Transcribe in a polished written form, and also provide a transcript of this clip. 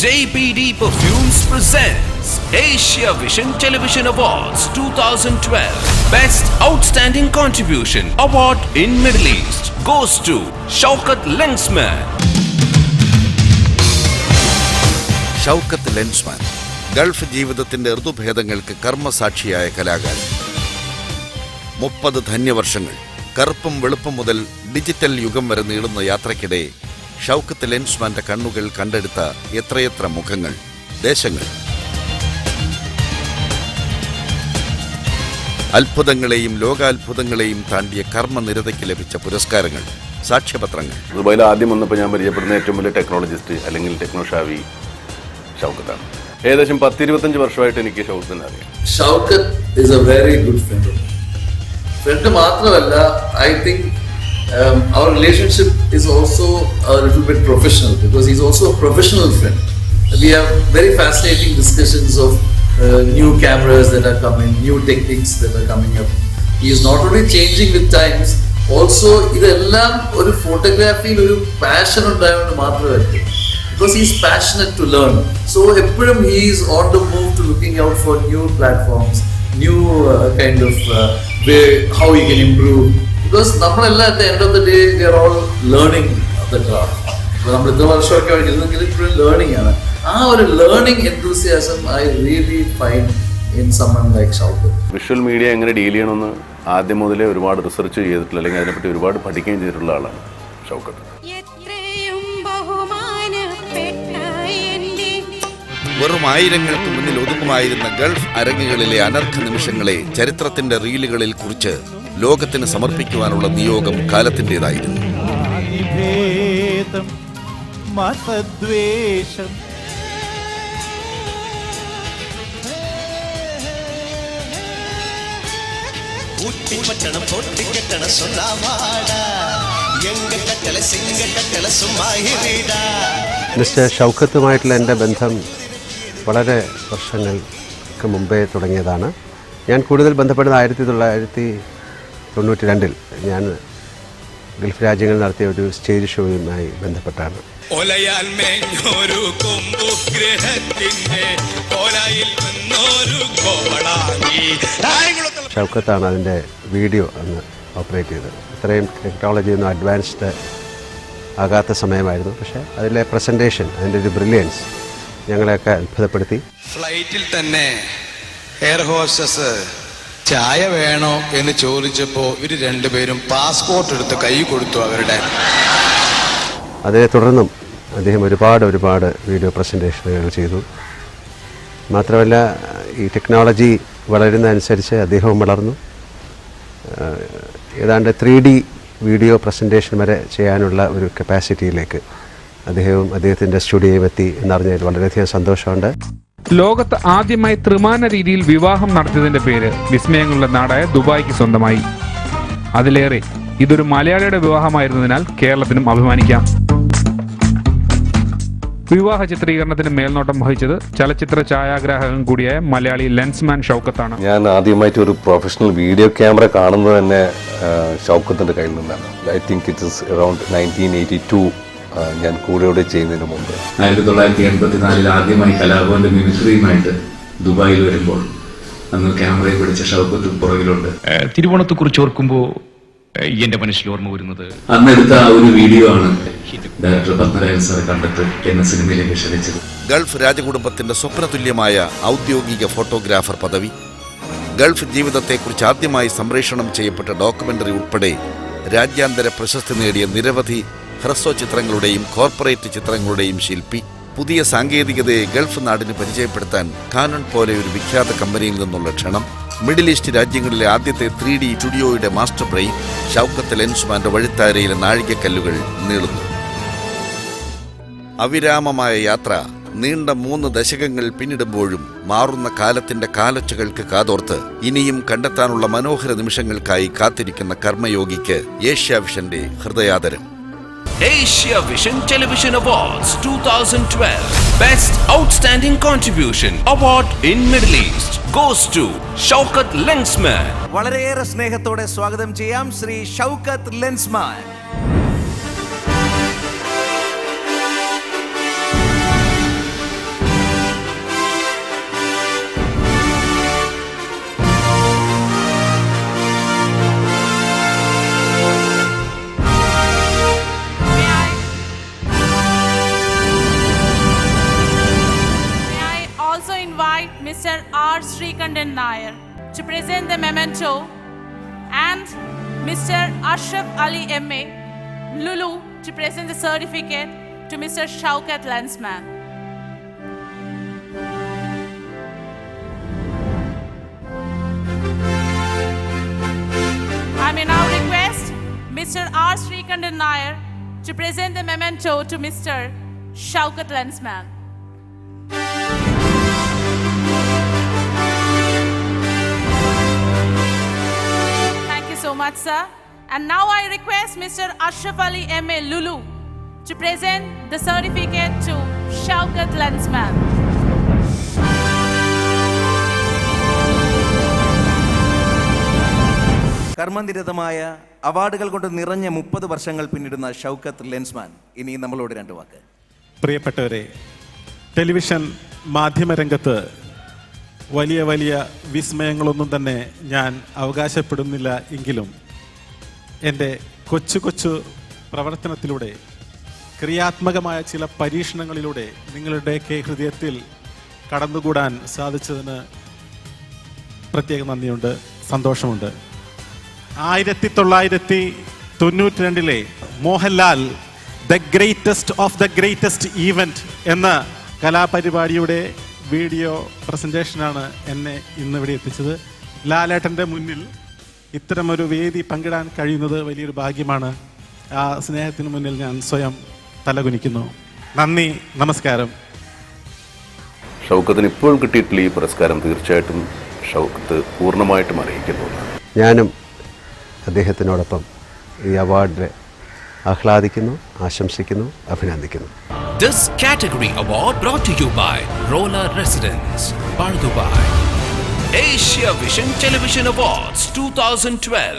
JPD Perfumes presents Asia Vision Television Awards 2012. Best Outstanding Contribution Award in Middle East goes to Shaukat Lensman. Shoukath Lensman Gulf ജീവിതത്തിന്റെ ഋതുഭേദങ്ങൾക്ക് കർമ്മസാക്ഷിയായ കലാകാരൻ. 30 ധന്യവർഷങ്ങൾ കറുപ്പും വെളുപ്പും മുതൽ digital യുഗം വരെ നീളുന്ന യാത്രയ്ക്കിടെ ഷൗക്കത്ത് ലെൻസ്മാന്റെ കണ്ണുകൾ കണ്ടെടുത്ത എത്രയെത്ര മുഖങ്ങൾ, ദേശങ്ങൾ. അത്ഭുതങ്ങളെയും ലോകാത്ഭുതങ്ങളെയും താണ്ടിയ കർമ്മനിരതയ്ക്ക് ലഭിച്ച പുരസ്കാരങ്ങൾ, സാക്ഷ്യപത്രങ്ങൾ. ദുബായിൽ ആദ്യം വന്നപ്പോൾ ഞാൻ പരിചയപ്പെടുന്ന ഏറ്റവും വലിയ ടെക്നോളജിസ്റ്റ് അല്ലെങ്കിൽ ടെക്നോഷാവി ഷൗക്കത്താണ്. ഏകദേശം 10-25 വർഷമായിട്ട് എനിക്ക് ഷൗക്കത്തിനെ അറിയാം. Shoukath is a very good friend. Friend മാത്രമല്ല, I think our relationship is also a little bit professional because he's also a professional friend. We have very fascinating discussions of new cameras that are coming, new techniques that are coming up. He is not only changing with times, also ഇതെല്ലാം ഒരു ഫോട്ടോഗ്രാഫിയിൽ ഒരു passion ഉണ്ടായതുകൊണ്ട് മാത്രമല്ല, because he is passionate to learn. So എപ്പോഴും he is on the move to looking out for new platforms, new kind of way how he can improve. Because നമ്മളെല്ലാം at the end of the day we are all learning the craft. നമ്മൾ ഇത്ര വർഷമൊക്കെ ഇരുന്നെങ്കിലും ഇപ്പോഴും learning ആണ്. ആ ഒരു learning enthusiasm I really find in someone like Shaukat. Visual media എങ്ങനെ deal ചെയ്യണമെന്ന് ആദ്യം മുതലേ ഒരുപാട് റിസർച്ച് ചെയ്തിട്ടുള്ള അല്ലെങ്കിൽ അതിനെപ്പറ്റി ഒരുപാട് പഠിക്കുകയും ചെയ്തിട്ടുള്ള ആളാണ് ഷൗക്കത്ത്. വെറും ആയിരങ്ങൾക്ക് മുന്നിൽ ഒതുങ്ങുമായിരുന്ന ഗൾഫ് അരങ്ങുകളിലെ അനർഘ നിമിഷങ്ങളെ ചരിത്രത്തിന്റെ റീലുകളിൽ കുറിച്ച് ലോകത്തിന് സമർപ്പിക്കുവാനുള്ള നിയോഗം കാലത്തിൻ്റെതായിരുന്നു. മിസ്റ്റർ ഷൗക്കത്തുമായിട്ടുള്ള എൻ്റെ ബന്ധം വളരെ വർഷങ്ങൾക്ക് മുമ്പേ തുടങ്ങിയതാണ്. ഞാൻ കൂടുതൽ ബന്ധപ്പെടുന്നത് 1992 ഞാൻ ഗൾഫ് രാജ്യങ്ങളിൽ നടത്തിയ ഒരു സ്റ്റേജ് ഷോയുമായി ബന്ധപ്പെട്ടാണ്. ഷൗക്കത്താണ് അതിൻ്റെ വീഡിയോ അന്ന് ഓപ്പറേറ്റ് ചെയ്തത്. ഇത്രയും ടെക്നോളജിയൊന്നും അഡ്വാൻസ്ഡ് ആകാത്ത സമയമായിരുന്നു. പക്ഷേ അതിലെ പ്രസൻറ്റേഷൻ, അതിൻ്റെ ഒരു ബ്രില്യൻസ് ഞങ്ങളെയൊക്കെ അത്ഭുതപ്പെടുത്തി. ഫ്ലൈറ്റിൽ തന്നെ എയർ ഹോസ്റ്റസ് ചായ വേണോ എന്ന് ചോദിച്ചപ്പോൾ ഇവർ രണ്ടുപേരും പാസ്പോർട്ട് എടുത്ത് കൈ കൊടുത്തു അവരുടെ. അതിനെ തുടർന്നും അദ്ദേഹം ഒരുപാട് വീഡിയോ പ്രസൻറ്റേഷനുകൾ ചെയ്തു. മാത്രമല്ല, ഈ ടെക്നോളജി വളരുന്നതനുസരിച്ച് അദ്ദേഹവും വളർന്നു. ഏതാണ്ട് 3D വീഡിയോ പ്രസൻറ്റേഷൻ വരെ ചെയ്യാനുള്ള ഒരു കപ്പാസിറ്റിയിലേക്ക് അദ്ദേഹത്തിൻ്റെ സ്റ്റുഡിയോയിൽ എത്തി എന്നറിഞ്ഞതിൽ വളരെയധികം സന്തോഷമുണ്ട്. ലോകത്ത് ആദ്യമായി ത്രിമാന രീതിയിൽ വിവാഹം നടത്തിയതിന്റെ പേര് വിസ്മയങ്ങളുടെ നാടായ ദുബായിക്ക് സ്വന്തമായി. അതിലേറെ ഇതൊരു മലയാളിയുടെ വിവാഹമായിരുന്നതിനാൽ കേരളത്തിനും അഭിമാനിക്കാം. വിവാഹ ചിത്രീകരണത്തിന് മേൽനോട്ടം വഹിച്ചത് ചലച്ചിത്ര ഛായാഗ്രാഹകൻ കൂടിയായ മലയാളി ലെൻസ്മാൻ ഷൗക്കത്താണ്. ഞാൻ ആദ്യമായിട്ട് ഒരു പ്രൊഫഷണൽ വീഡിയോ ക്യാമറ കാണുന്നത് തന്നെ ഷൗക്കത്തിൻ്റെ കയ്യിൽ നിന്നാണ്. I think it is around 1982. ഞാൻ കൂടെയോടെ ചെയ്യുന്നതിന് മുമ്പ് 1984 ആദ്യമായി കലാഭവന്റെ മിമിക്രിയുമായിട്ട് ദുബായിൽ വരുമ്പോൾ അന്ന് ക്യാമറയെ പിടിച്ച ഷൗക്കത്ത് പുറകിലുണ്ട്. തിരുവോണത്തെ കുറിച്ച് ഓർക്കുമ്പോൾ എന്റെ മനസ്സിൽ ഓർമ്മ വരുന്നത് അന്നെടുത്ത ആ ഒരു വീഡിയോ ആണ് ഡയറക്ടർ പത്മരാജൻ സാറെ കണ്ടിട്ട് എന്ന സിനിമയിലേക്ക് ക്ഷണിച്ചത്. ഗൾഫ് രാജകുടുംബത്തിന്റെ സ്വപ്നതുല്യമായ ഔദ്യോഗിക ഫോട്ടോഗ്രാഫർ പദവി, ഗൾഫ് ജീവിതത്തെക്കുറിച്ച് ആദ്യമായി സംപ്രേഷണം ചെയ്യപ്പെട്ട ഡോക്യുമെന്ററി ഉൾപ്പെടെ രാജ്യാന്തര പ്രശസ്തി നേടിയ നിരവധി ഹ്രസ്വ ചിത്രങ്ങളുടെയും കോർപ്പറേറ്റ് ചിത്രങ്ങളുടെയും ശില്പി, പുതിയ സാങ്കേതികതയെ ഗൾഫ് നാടിന് പരിചയപ്പെടുത്താൻ കാനൺ പോലെ ഒരു വിഖ്യാത കമ്പനിയിൽ നിന്നുള്ള ക്ഷണം, മിഡിൽ ഈസ്റ്റ് രാജ്യങ്ങളിലെ ആദ്യത്തെ 3D സ്റ്റുഡിയോയുടെ മാസ്റ്റർ ബ്രെയിൻ, ഷൗക്കത്ത് ലെൻസ്മാന്റെ വഴിത്താരയിലെ നാഴികക്കല്ലുകൾ നീളുന്നു. അവിരാമമായ യാത്ര നീണ്ട 3 ദശകങ്ങൾ പിന്നിടുമ്പോഴും മാറുന്ന കാലത്തിന്റെ കാലൊച്ചകൾക്ക് കാതോർത്ത് ഇനിയും കണ്ടെത്താനുള്ള മനോഹര നിമിഷങ്ങൾക്കായി കാത്തിരിക്കുന്ന കർമ്മയോഗിക്ക് Asia വിഷന്റെ ഹൃദയാദരം. Asia Vision Television Awards 2012. Best Outstanding Contribution Award in Middle East goes to Shaukat Lensman. വളരെയേറെ സ്നേഹത്തോടെ സ്വാഗതം ചെയ്യാം Shri Shoukath Lensman. Srikandan Nair to present the memento, and Mr. Ashraf Ali M.A. Lulu to present the certificate to Mr. Shaukat Lensman. I may now request Mr. R. Srikandan Nair to present the memento to Mr. Shaukat Lensman. Thank you so much, sir. And now I request Mr. Ashraf Ali M.A. Lulu to present the certificate to Shaukat Lensman. കർമ്മനിരതമായ അവാർഡുകൾ കൊണ്ട് നിറഞ്ഞ 30 വർഷങ്ങൾ പിന്നിടുന്ന Shoukath Lensman ഇനി നമ്മളോട് 2 വാക്ക്. പ്രിയപ്പെട്ടവരെ, television മാധ്യമരംഗത്ത് വലിയ വലിയ വിസ്മയങ്ങളൊന്നും തന്നെ ഞാൻ അവകാശപ്പെടുന്നില്ല എങ്കിലും എൻ്റെ കൊച്ചു കൊച്ചു പ്രവർത്തനത്തിലൂടെ, ക്രിയാത്മകമായ ചില പരീക്ഷണങ്ങളിലൂടെ നിങ്ങളുടെയൊക്കെ ഹൃദയത്തിൽ കടന്നുകൂടാൻ സാധിച്ചതിന് പ്രത്യേക നന്ദിയുണ്ട്, സന്തോഷമുണ്ട്. 1992 Mohanlal the greatest of the greatest event എന്ന കലാപരിപാടിയുടെ വീഡിയോ പ്രസൻറ്റേഷനാണ് എന്നെ ഇന്നിവിടെ എത്തിച്ചത്. ലാലേട്ടൻ്റെ മുന്നിൽ ഇത്തരമൊരു വേദി പങ്കിടാൻ കഴിയുന്നത് വലിയൊരു ഭാഗ്യമാണ്. ആ സ്നേഹത്തിന് മുന്നിൽ ഞാൻ സ്വയം തലകുനിക്കുന്നു. നന്ദി, നമസ്കാരം. ഷൗക്കത്തിന് ഇപ്പോഴും കിട്ടിയിട്ടുള്ള ഈ പുരസ്കാരം തീർച്ചയായിട്ടും ഷൗക്കത്ത് പൂർണ്ണമായിട്ടും അറിയിക്കുന്നു. ഞാനും അദ്ദേഹത്തിനോടൊപ്പം ഈ അവാർഡിൽ ആഹ്ലാദിക്കുന്നു, ആശംസിക്കുന്നു, അഭിനന്ദിക്കുന്നു. This category award brought to you by Roller Residence, Pardubai. Asia Vision Television Awards 2012.